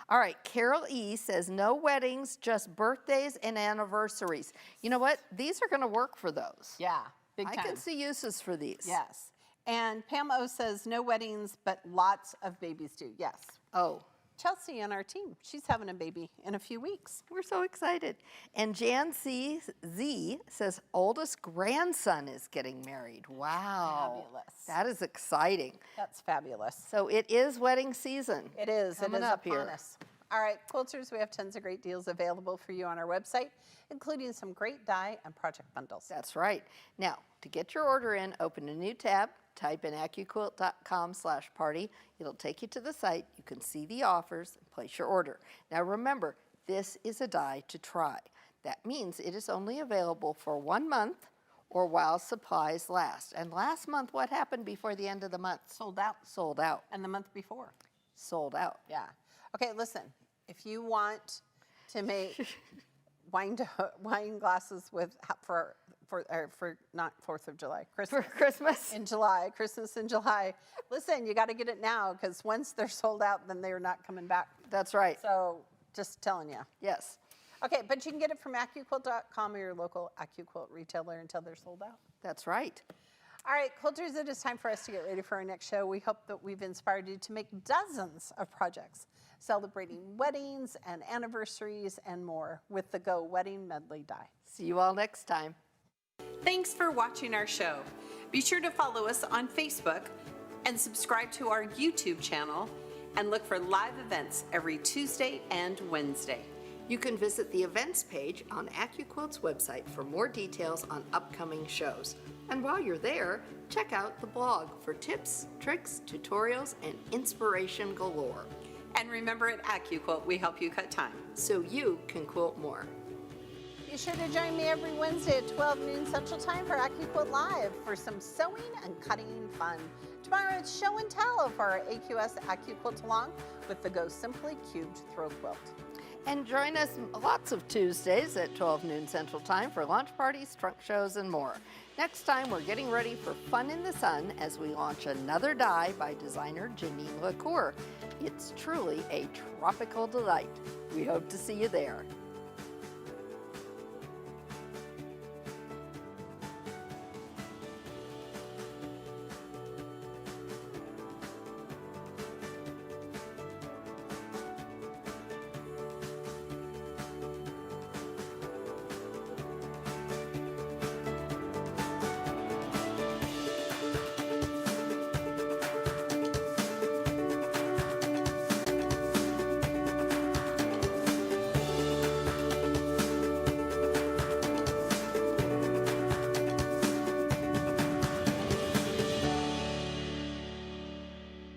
All right, Carol E. says no weddings, just birthdays and anniversaries. You know what? These are going to work for those. Yeah, big I time. can see uses for these. Yes. And Pam O says no weddings, but lots of babies do. Yes. Oh, Chelsea on our team, she's having a baby in a few weeks. we're so excited. And Jan C. Z says oldest grandson is getting married. Wow. Fabulous. That is exciting. That's fabulous. So it is wedding season. It is. Coming it is up upon here. us. All right, quilters, we have tons of great deals available for you on our website, including some great die and project bundles. That's right. Now, to get your order in, open a new tab, type in AccuQuilt.com/party. It'll take you to the site. You can see the offers and place your order. Now remember, this is a die to try. That means it is only available for 1 month or while supplies last. And last month, what happened before the end of the month? Sold out. Sold out. And the month before. Sold out. Yeah. Okay, listen, if you want to make wine glasses with for not 4th of July, For Christmas Christmas? in July, Christmas in July. Listen, you got to get it now because once they're sold out, then they're not coming back. That's right. So just telling you. Yes. Okay, but you can get it from AccuQuilt.com or your local AccuQuilt retailer until they're sold out. That's right. All right, quilters, it is time for us to get ready for our next show. We hope that we've inspired you to make dozens of projects celebrating weddings and anniversaries and more with the Go Wedding Medley die. See you all next time. Thanks for watching our show. Be sure to follow us on Facebook and subscribe to our YouTube channel and look for live events every Tuesday and Wednesday. You can visit the events page on AccuQuilt's website for more details on upcoming shows. And while you're there, check out the blog for tips, tricks, tutorials, and inspiration galore. And remember, at AccuQuilt, we help you cut time. so you can quilt more. Be sure to join me every Wednesday at 12 noon Central Time for AccuQuilt Live for some sewing and cutting fun. Tomorrow it's show and tell for our AQS AccuQuilt Along with the Go Simply Cubed Throw Quilt. And join us lots of Tuesdays at 12 noon Central Time for launch parties, trunk shows, and more. Next time, we're getting ready for fun in the sun as we launch another die by designer Janine LaCour. It's truly a tropical delight. We hope to see you there.